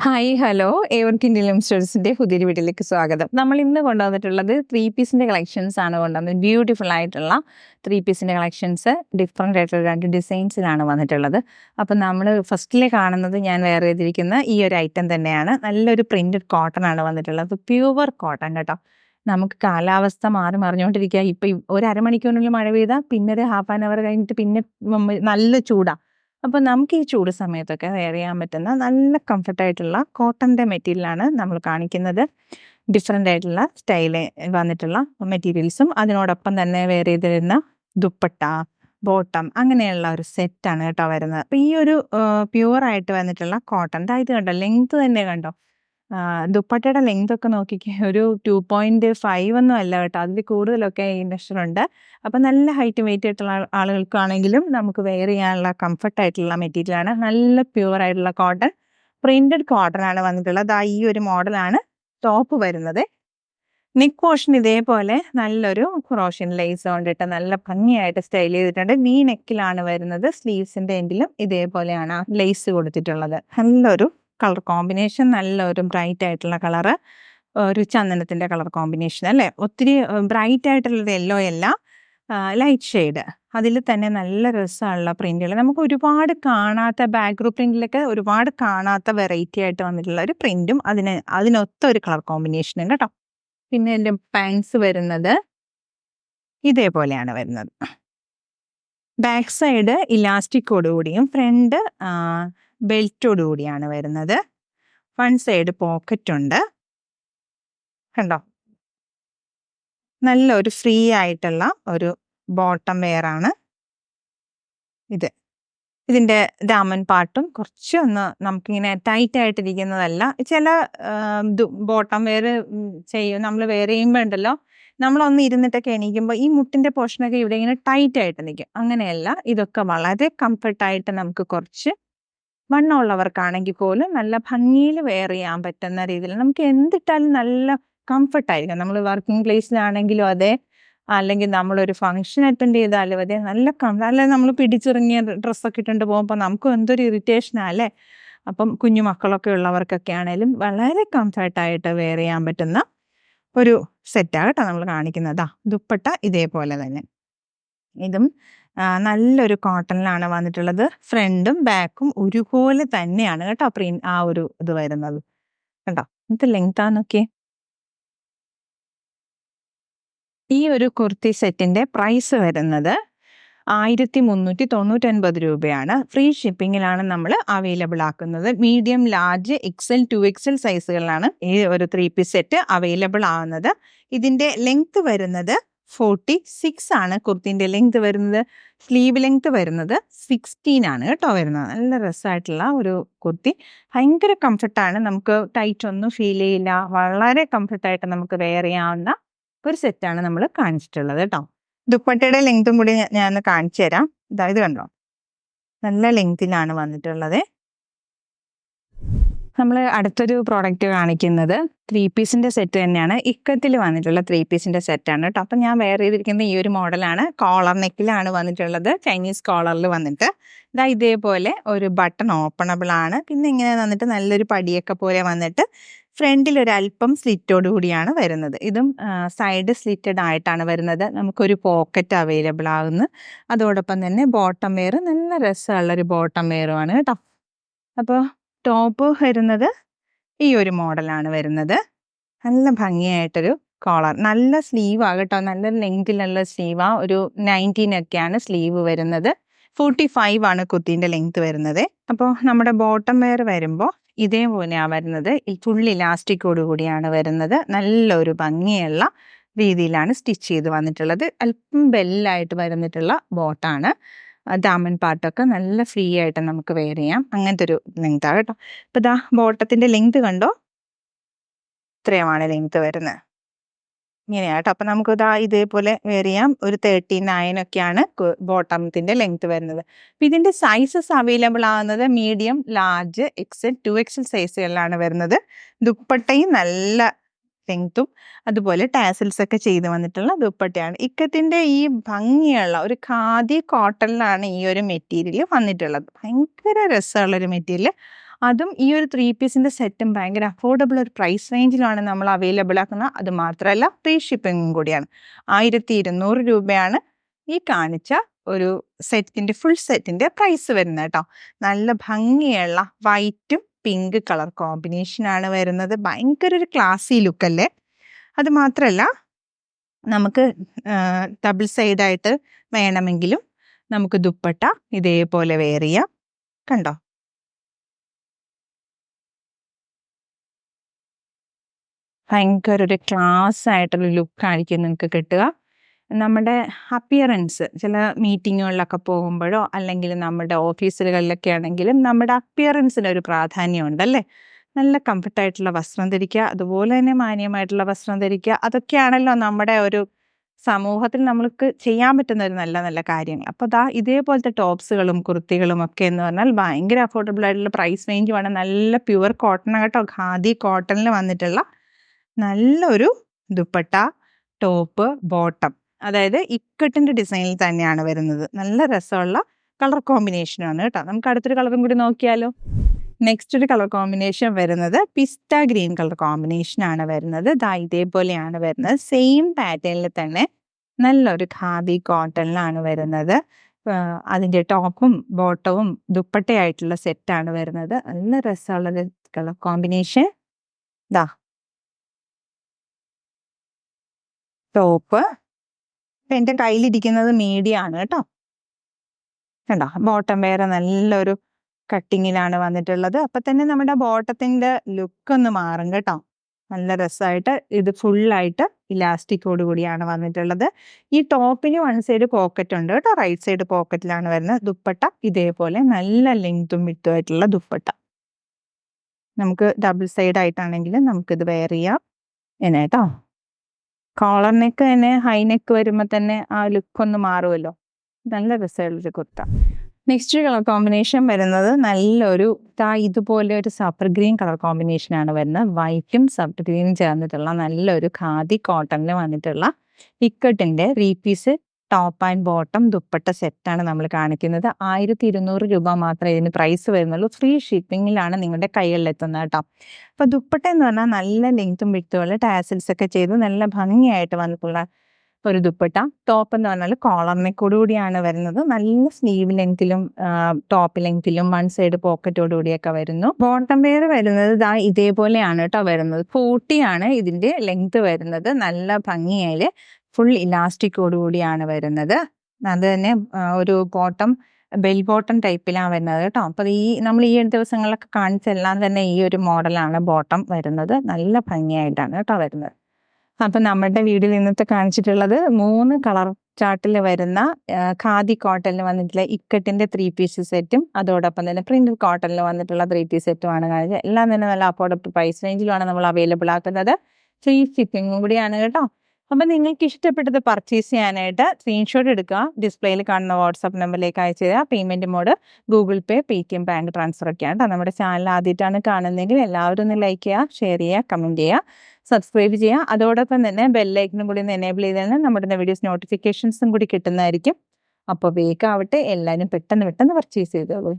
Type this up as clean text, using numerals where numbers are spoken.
Hi hello ഏവർക്കും Indian സ്റ്റോഴ്സിന്റെ പുതിയൊരു വീട്ടിലേക്ക് സ്വാഗതം. നമ്മൾ ഇന്ന് കൊണ്ടുവന്നിട്ടുള്ളത് 3 പീസിന്റെ കളക്ഷൻസ് ആണ് കൊണ്ടുവന്നത്. ബ്യൂട്ടിഫുൾ ആയിട്ടുള്ള 3 പീസിന്റെ കളക്ഷൻസ് ഡിഫറെൻ്റ് ആയിട്ടുള്ള 2 ഡിസൈൻസിലാണ് വന്നിട്ടുള്ളത്. അപ്പം നമ്മൾ ഫസ്റ്റിലെ കാണുന്നത് ഞാൻ വെയർ ചെയ്തിരിക്കുന്ന ഈ ഒരു ഐറ്റം തന്നെയാണ്. നല്ലൊരു പ്രിന്റഡ് കോട്ടൺ ആണ് വന്നിട്ടുള്ളത്. പ്യുവർ കോട്ടൺ കേട്ടോ. നമുക്ക് കാലാവസ്ഥ മാറി മറിഞ്ഞുകൊണ്ടിരിക്കുക. ഇപ്പം ഒരു അരമണിക്കൂറിനുള്ളിൽ മഴ പെയ്താൽ പിന്നെ ഒരു ഹാഫ് ആൻ അവർ കഴിഞ്ഞിട്ട് പിന്നെ നല്ല ചൂടാണ്. അപ്പോൾ നമുക്ക് ഈ ചൂട് സമയത്തൊക്കെ വെയർ ചെയ്യാൻ പറ്റുന്ന നല്ല കംഫർട്ടായിട്ടുള്ള കോട്ടൻ്റെ മെറ്റീരിയലാണ് നമ്മൾ കാണിക്കുന്നത്. ഡിഫറെൻ്റ് ആയിട്ടുള്ള സ്റ്റൈല് വന്നിട്ടുള്ള മെറ്റീരിയൽസും അതിനോടൊപ്പം തന്നെ വെയർ ചെയ്ത് വരുന്ന ദുപ്പട്ട, ബോട്ടം അങ്ങനെയുള്ള ഒരു സെറ്റാണ് കേട്ടോ വരുന്നത്. അപ്പോൾ ഈ ഒരു പ്യുവറായിട്ട് വന്നിട്ടുള്ള കോട്ടൻ്റെ ഇത് കണ്ടോ, ലെങ്ത് തന്നെ കണ്ടോ. ദുപ്പട്ടയുടെ ലെങ്ത് ഒക്കെ നോക്കിക്കേ, ഒരു 2.5 ഒന്നും അല്ല കേട്ടോ, അതിൽ കൂടുതലൊക്കെ ഈ മെഷറുണ്ട്. അപ്പം നല്ല ഹൈറ്റ് വെയിറ്റ് ആയിട്ടുള്ള ആളുകൾക്കാണെങ്കിലും നമുക്ക് വെയർ ചെയ്യാനുള്ള കംഫർട്ടായിട്ടുള്ള മെറ്റീരിയലാണ്. നല്ല പ്യുവർ ആയിട്ടുള്ള കോട്ടൺ, പ്രിന്റഡ് കോട്ടൺ ആണ് വന്നിട്ടുള്ളത്. ഈ ഒരു മോഡലാണ് ടോപ്പ് വരുന്നത്. നെക്ക് പോർഷൻ ഇതേപോലെ നല്ലൊരു ക്രോഷ്യൻ ലേസ് കൊണ്ടിട്ട് നല്ല ഭംഗിയായിട്ട് സ്റ്റൈൽ ചെയ്തിട്ടുണ്ട്. നീ നെക്കിലാണ് വരുന്നത്. സ്ലീവ്സിന്റെ എൻഡിലും ഇതേപോലെയാണ് ലേസ് കൊടുത്തിട്ടുള്ളത്. നല്ലൊരു കളർ കോമ്പിനേഷൻ, നല്ലൊരു ബ്രൈറ്റ് ആയിട്ടുള്ള കളറ്, ഒരു ചന്ദനത്തിൻ്റെ കളർ കോമ്പിനേഷൻ അല്ലേ. ഒത്തിരി ബ്രൈറ്റ് ആയിട്ടുള്ളത് യെല്ലോ അല്ല, ലൈറ്റ് ഷെയ്ഡ്. അതിൽ തന്നെ നല്ല രസമുള്ള പ്രിന്റുകൾ, നമുക്ക് ഒരുപാട് കാണാത്ത ബാക്ക്ഗ്രൗണ്ട് പ്രിന്റിലൊക്കെ ഒരുപാട് കാണാത്ത വെറൈറ്റി ആയിട്ട് വന്നിട്ടുള്ള ഒരു പ്രിന്റും അതിനൊത്ത ഒരു കളർ കോമ്പിനേഷനും കേട്ടോ. പിന്നെ എൻ്റെ പാൻസ് വരുന്നത് ഇതേപോലെയാണ് വരുന്നത്. ബാക്ക് സൈഡ് ഇലാസ്റ്റിക്കോടുകൂടിയും ഫ്രണ്ട് ബെൽറ്റോടുകൂടിയാണ് വരുന്നത്. ഫ്രണ്ട് സൈഡ് പോക്കറ്റ് ഉണ്ട് കണ്ടോ. നല്ലൊരു ഫ്രീ ആയിട്ടുള്ള ഒരു ബോട്ടം വെയർ ആണ് ഇത്. ഇതിൻ്റെ ദാമൻ പാർട്ടും കുറച്ച് ഒന്ന് നമുക്കിങ്ങനെ ടൈറ്റ് ആയിട്ടിരിക്കുന്നതല്ല. ചില ബോട്ടം വെയർ നമ്മൾ വെയർ ചെയ്യുമ്പോൾ ഉണ്ടല്ലോ, നമ്മളൊന്ന് ഇരുന്നിട്ടൊക്കെ എണീക്കുമ്പോൾ ഈ മുട്ടിൻ്റെ പോർഷനൊക്കെ ഇവിടെ ഇങ്ങനെ ടൈറ്റ് ആയിട്ട് നിൽക്കും. അങ്ങനെയല്ല, ഇതൊക്കെ വളരെ കംഫർട്ടായിട്ട് നമുക്ക് കുറച്ച് വണ്ണമുള്ളവർക്കാണെങ്കിൽ പോലും നല്ല ഭംഗിയിൽ വെയർ ചെയ്യാൻ പറ്റുന്ന രീതിയിൽ നമുക്ക് എന്തിട്ടാലും നല്ല കംഫർട്ടായിരിക്കും. നമ്മൾ വർക്കിംഗ് പ്ലേസിലാണെങ്കിലും അതെ, അല്ലെങ്കിൽ നമ്മളൊരു ഫംഗ്ഷൻ അറ്റൻഡ് ചെയ്താലും അതെ, നല്ല അല്ലെ നമ്മൾ പിടിച്ചിറങ്ങിയ ഡ്രസ്സൊക്കെ ഇട്ടുകൊണ്ട് പോകുമ്പോൾ നമുക്ക് എന്തൊരു ഇറിറ്റേഷനാണ് അല്ലേ. അപ്പം കുഞ്ഞു മക്കളൊക്കെ ഉള്ളവർക്കൊക്കെ ആണെങ്കിലും വളരെ കംഫർട്ടായിട്ട് വെയർ ചെയ്യാൻ പറ്റുന്ന ഒരു സെറ്റാണ് കേട്ടോ നമ്മൾ കാണിക്കുന്നത്. ദുപ്പട്ട ഇതേപോലെ തന്നെ, ഇതും നല്ലൊരു കോട്ടണിലാണ് വന്നിട്ടുള്ളത്. ഫ്രണ്ടും ബാക്കും ഒരുപോലെ തന്നെയാണ് കേട്ടോ ആ ഒരു ഇത് വരുന്നത് കേട്ടോ. ഇത് ലെങ്താന്നൊക്കെ. ഈ ഒരു കുർത്തി സെറ്റിന്റെ പ്രൈസ് വരുന്നത് 1399 രൂപയാണ്. ഫ്രീ ഷിപ്പിങ്ങിലാണ് നമ്മൾ അവൈലബിൾ ആക്കുന്നത്. മീഡിയം, ലാർജ്, XL, 2XL സൈസുകളിലാണ് ഈ ഒരു 3 പീസ് സെറ്റ് അവൈലബിൾ ആവുന്നത്. ഇതിന്റെ ലെങ്ത് വരുന്നത് 46 ആണ്. കുർത്തിന്റെ ലെങ്ത് വരുന്നത്, സ്ലീവ് ലെങ്ത് വരുന്നത് 16 ആണ് കേട്ടോ വരുന്നത്. നല്ല രസമായിട്ടുള്ള ഒരു കുർത്തി, ഭയങ്കര കംഫർട്ടാണ്. നമുക്ക് ടൈറ്റ് ഒന്നും ഫീൽ ചെയ്യില്ല. വളരെ കംഫർട്ടായിട്ട് നമുക്ക് വെയർ ചെയ്യാവുന്ന ഒരു സെറ്റാണ് നമ്മൾ കാണിച്ചിട്ടുള്ളത് കേട്ടോ. ദുപ്പട്ടയുടെ ലെങ്തും കൂടി ഞാൻ കാണിച്ചു തരാം. ഇത് കണ്ടോ, നല്ല ലെങ്തിലാണ് വന്നിട്ടുള്ളത്. നമ്മൾ അടുത്തൊരു പ്രോഡക്റ്റ് കാണിക്കുന്നത് 3 പീസിന്റെ സെറ്റ് തന്നെയാണ്. ഇക്കത്തിൽ വന്നിട്ടുള്ള 3 പീസിന്റെ സെറ്റാണ് കേട്ടോ. അപ്പം ഞാൻ വെയർ ചെയ്തിരിക്കുന്ന ഈ ഒരു മോഡലാണ്. കോളർ നെക്കിലാണ് വന്നിട്ടുള്ളത്, ചൈനീസ് കോളറിൽ വന്നിട്ട് ഇതേപോലെ ഒരു ബട്ടൺ ഓപ്പണബിൾ ആണ്. പിന്നെ ഇങ്ങനെ വന്നിട്ട് നല്ലൊരു പടിയൊക്കെ പോലെ വന്നിട്ട് ഫ്രണ്ടിൽ ഒരു അല്പം സ്ലിറ്റോട് കൂടിയാണ് വരുന്നത്. ഇതും സൈഡ് സ്ലിറ്റഡ് ആയിട്ടാണ് വരുന്നത്. നമുക്കൊരു പോക്കറ്റ് അവൈലബിൾ ആകുന്നു. അതോടൊപ്പം തന്നെ ബോട്ടം വെയർ, നല്ല രസമുള്ളൊരു ബോട്ടം വെയറുമാണ് കേട്ടോ. അപ്പോൾ ടോപ്പ് വരുന്നത് ഈ ഒരു മോഡലാണ് വരുന്നത്. നല്ല ഭംഗിയായിട്ടൊരു കോളർ, നല്ല സ്ലീവാണ് കേട്ടോ, നല്ല ലെങ്തിലുള്ള സ്ലീവാണ്. ഒരു 19 ഒക്കെയാണ് സ്ലീവ് വരുന്നത്. 45 ആണ് കുത്തീൻ്റെ ലെങ്ത് വരുന്നത്. അപ്പോൾ നമ്മുടെ ബോട്ടം വെയർ വരുമ്പോൾ ഇതേപോലെയാണ് വരുന്നത്. ഈ ഫുൾ ഇലാസ്റ്റിക്കോട് കൂടിയാണ് വരുന്നത്. നല്ലൊരു ഭംഗിയുള്ള രീതിയിലാണ് സ്റ്റിച്ച് ചെയ്ത് വന്നിട്ടുള്ളത്. അല്പം ബെല്ലായിട്ട് വരുന്നിട്ടുള്ള ബോട്ടാണ്. ദാമൻ പാർട്ടൊക്കെ നല്ല ഫ്രീ ആയിട്ട് നമുക്ക് വെയർ ചെയ്യാം. അങ്ങനത്തെ ഒരു ലെങ്താണ് കേട്ടോ. അപ്പോൾ ബോട്ടത്തിൻ്റെ ലെങ്ത് കണ്ടോ, ഇത്രയുമാണ് ലെങ്ത് വരുന്നത്. ഇങ്ങനെയാണ് കേട്ടോ. അപ്പം നമുക്ക് ഇതേപോലെ വെയർ ചെയ്യാം. ഒരു 39 ഒക്കെയാണ് ബോട്ടത്തിൻ്റെ ലെങ്ത് വരുന്നത്. അപ്പം ഇതിൻ്റെ സൈസസ് അവൈലബിൾ ആകുന്നത് മീഡിയം, ലാർജ്, XL, 2XL സൈസുകളിലാണ് വരുന്നത്. ദുപ്പട്ടയും നല്ല ലെങ്ത്തും അതുപോലെ ടാസൽസ് ഒക്കെ ചെയ്ത് വന്നിട്ടുള്ള ദുപ്പട്ടയാണ്. ഇക്കത്തിൻ്റെ ഈ ഭംഗിയുള്ള ഒരു ഖാദി കോട്ടണിലാണ് ഈ ഒരു മെറ്റീരിയൽ വന്നിട്ടുള്ളത്. ഭയങ്കര രസമുള്ളൊരു മെറ്റീരിയൽ. അതും ഈ ഒരു 3 പീസിൻ്റെ സെറ്റും ഭയങ്കര അഫോർഡബിൾ ഒരു പ്രൈസ് റേഞ്ചിലാണ് നമ്മൾ അവൈലബിൾ ആക്കുന്നത്. അത് മാത്രമല്ല ഫ്രീ ഷിപ്പിങ്ങും കൂടിയാണ്. 1200 രൂപയാണ് ഈ കാണിച്ച ഒരു സെറ്റിൻ്റെ ഫുൾ സെറ്റിൻ്റെ പ്രൈസ് വരുന്നത് കേട്ടോ. നല്ല ഭംഗിയുള്ള വൈറ്റും പിങ്ക് കളർ കോമ്പിനേഷനാണ് വരുന്നത്. ഭയങ്കര ഒരു ക്ലാസി ലുക്കല്ലേ. അത് മാത്രമല്ല നമുക്ക് ഡബിൾ സൈഡായിട്ട് വേണമെങ്കിലും നമുക്ക് ദുപ്പട്ട ഇതേപോലെ വെയർ ചെയ്യാം. കണ്ടോ, ഭയങ്കര ഒരു ക്ലാസ് ആയിട്ടുള്ള ലുക്കായിരിക്കും നിങ്ങൾക്ക് കിട്ടുക. നമ്മുടെ അപ്പിയറൻസ് ചില മീറ്റിങ്ങുകളിലൊക്കെ പോകുമ്പോഴോ അല്ലെങ്കിൽ നമ്മുടെ ഓഫീസുകളിലൊക്കെ ആണെങ്കിലും നമ്മുടെ അപ്പിയറൻസിനൊരു പ്രാധാന്യമുണ്ടല്ലേ. നല്ല കംഫർട്ടായിട്ടുള്ള വസ്ത്രം ധരിക്കുക, അതുപോലെ തന്നെ മാന്യമായിട്ടുള്ള വസ്ത്രം ധരിക്കുക. അതൊക്കെയാണല്ലോ നമ്മുടെ ഒരു സമൂഹത്തിൽ നമ്മൾക്ക് ചെയ്യാൻ പറ്റുന്ന ഒരു നല്ല നല്ല കാര്യങ്ങൾ. അപ്പോൾ ഇതേപോലത്തെ ടോപ്സുകളും കുർത്തികളും ഒക്കെ എന്ന് പറഞ്ഞാൽ ഭയങ്കര അഫോർഡബിൾ ആയിട്ടുള്ള പ്രൈസ് റേഞ്ചുമാണ്. നല്ല പ്യുവർ കോട്ടൺ കേട്ടോ, ഖാദി കോട്ടണിൽ വന്നിട്ടുള്ള നല്ലൊരു ദുപ്പട്ട, ടോപ്പ്, ബോട്ടം, അതായത് ഇക്കട്ടിൻ്റെ ഡിസൈനിൽ തന്നെയാണ് വരുന്നത്. നല്ല രസമുള്ള കളർ കോമ്പിനേഷനാണ് കേട്ടോ. നമുക്ക് അടുത്തൊരു കളറും കൂടി നോക്കിയാലോ. നെക്സ്റ്റ് ഒരു കളർ കോമ്പിനേഷൻ വരുന്നത് പിസ്ത ഗ്രീൻ കളർ കോമ്പിനേഷനാണ് വരുന്നത്. ഇതേപോലെയാണ് വരുന്നത്. സെയിം പാറ്റേണിൽ തന്നെ നല്ലൊരു ഖാദി കോട്ടണിലാണ് വരുന്നത്. അതിൻ്റെ ടോപ്പും ബോട്ടവും ദുപ്പട്ടയായിട്ടുള്ള സെറ്റാണ് വരുന്നത്. നല്ല രസമുള്ളൊരു കളർ കോമ്പിനേഷൻ. ടോപ്പ് എൻ്റെ കയ്യിലിരിക്കുന്നത് മീഡിയമാണ് കേട്ടോ. കണ്ടോ, ബോട്ടം വേറെ നല്ലൊരു കട്ടിങ്ങിലാണ് വന്നിട്ടുള്ളത്. അപ്പം തന്നെ നമ്മുടെ ബോട്ടത്തിൻ്റെ ലുക്കൊന്ന് മാറും കേട്ടോ. നല്ല രസമായിട്ട് ഇത് ഫുള്ളായിട്ട് ഇലാസ്റ്റിക്കോട് കൂടിയാണ് വന്നിട്ടുള്ളത്. ഈ ടോപ്പിന് വൺ സൈഡ് പോക്കറ്റ് ഉണ്ട് കേട്ടോ, റൈറ്റ് സൈഡ് പോക്കറ്റിലാണ് വരുന്നത്. ദുപ്പട്ട ഇതേപോലെ നല്ല ലെങ്ത്തും വിട്ടുമായിട്ടുള്ള ദുപ്പട്ട. നമുക്ക് ഡബിൾ സൈഡ് ആയിട്ടാണെങ്കിലും നമുക്കിത് വെയർ ചെയ്യാം എന്നെ കേട്ടോ. കോളർ നെക്ക് തന്നെ ഹൈ നെക്ക് വരുമ്പോൾ തന്നെ ആ ലുക്കൊന്ന് മാറുമല്ലോ. നല്ല രസമുള്ളൊരു കുർത്ത. നെക്സ്റ്റ് കളർ കോമ്പിനേഷൻ വരുന്നത് നല്ലൊരു ഇതുപോലെ ഒരു സഫർ ഗ്രീൻ കളർ കോമ്പിനേഷനാണ് വരുന്നത്. വൈറ്റും സഫർ ഗ്രീനും ചേർന്നിട്ടുള്ള നല്ലൊരു ഖാദി കോട്ടണിൽ വന്നിട്ടുള്ള ഇക്കട്ടിൻ്റെ 3 piece top and bottom dupatta സെറ്റാണ് നമ്മൾ കാണിക്കുന്നത്. 1200 രൂപ മാത്രമേ ഇതിന് പ്രൈസ് വരുന്നുള്ളൂ. ഫ്രീ ഷിപ്പിങ്ങിലാണ് നിങ്ങളുടെ കൈകളിലെത്തുന്നത് കേട്ടോ. അപ്പോൾ ദുപ്പട്ട എന്ന് പറഞ്ഞാൽ നല്ല ലെങ്ത്തും വിട്ടുമുള്ള ടാസിൽസ് ഒക്കെ ചെയ്ത് നല്ല ഭംഗിയായിട്ട് വന്നിട്ടുള്ള ഒരു ദുപ്പട്ട. ടോപ്പ് എന്ന് പറഞ്ഞാൽ കോളർ നെക്കോടുകൂടിയാണ് വരുന്നത്. നല്ല സ്ലീവ് ലെങ്ത്തിലും ടോപ്പ് ലെങ്ത്തിലും വൺ സൈഡ് പോക്കറ്റോട് കൂടിയൊക്കെ വരുന്നു. ബോട്ടം വെയർ വരുന്നത് ഇതേപോലെയാണ് കേട്ടോ വരുന്നത്. 40 ആണ് ഇതിൻ്റെ ലെങ്ത്ത് വരുന്നത്. നല്ല ഭംഗിയായി ഫുൾ ഇലാസ്റ്റിക്കോട് കൂടിയാണ് വരുന്നത്. അത് തന്നെ ഒരു ബോട്ടം ബെൽ ബോട്ടം ടൈപ്പിലാണ് വരുന്നത് കേട്ടോ. അപ്പോൾ നമ്മൾ ഈ ദിവസങ്ങളിലൊക്കെ കാണിച്ചെല്ലാം തന്നെ ഈ ഒരു മോഡലാണ് ബോട്ടം വരുന്നത്. നല്ല ഭംഗിയായിട്ടാണ് കേട്ടോ വരുന്നത്. അപ്പം നമ്മുടെ വീഡിയോയിൽ ഇന്നത്തെ കാണിച്ചിട്ടുള്ളത് 3 കളർ ചാർട്ടിൽ വരുന്ന ഖാദി കോട്ടണിൽ വന്നിട്ടുള്ള ഇക്കട്ടിൻ്റെ 3 പീസ് സെറ്റും അതോടൊപ്പം തന്നെ പ്രിന്റഡ് കോട്ടണിൽ വന്നിട്ടുള്ള 3 പീസ് സെറ്റുമാണ് കാണിച്ചത്. എല്ലാം തന്നെ നല്ല അഫോർഡബിൾ പ്രൈസ് റേഞ്ചിലാണ് നമ്മൾ അവൈലബിൾ ആക്കുന്നത്. ഫ്രീ ഷിപ്പിങ്ങും കൂടിയാണ് കേട്ടോ. അപ്പം നിങ്ങൾക്ക് ഇഷ്ടപ്പെട്ടത് പർച്ചേസ് ചെയ്യാനായിട്ട് സ്ക്രീൻഷോട്ട് എടുക്കുക, ഡിസ്പ്ലേയിൽ കാണുന്ന വാട്സാപ്പ് നമ്പറിലേക്ക് അയച്ചു തരിക. പേയ്മെൻറ്റ് മോഡ് ഗൂഗിൾ പേ, പേടിഎം, ബാങ്ക് ട്രാൻസ്ഫർ ഒക്കെയാണ് കേട്ടോ. നമ്മുടെ ചാനൽ ആദ്യമായിട്ടാണ് കാണുന്നതെങ്കിൽ എല്ലാവരും ഒന്ന് ലൈക്ക് ചെയ്യുക, ഷെയർ ചെയ്യുക, കമൻറ്റ് ചെയ്യുക, സബ്സ്ക്രൈബ് ചെയ്യുക. അതോടൊപ്പം തന്നെ ബെല്ലൈക്കനും കൂടി ഒന്ന് എനേബിൾ ചെയ്താൽ നമ്മുടെ വീഡിയോസ് നോട്ടിഫിക്കേഷൻസും കൂടി കിട്ടുന്നതായിരിക്കും. അപ്പോൾ വേഗം ആവട്ടെ, എല്ലാവരും പെട്ടെന്ന് പർച്ചേസ് ചെയ്തോളൂ.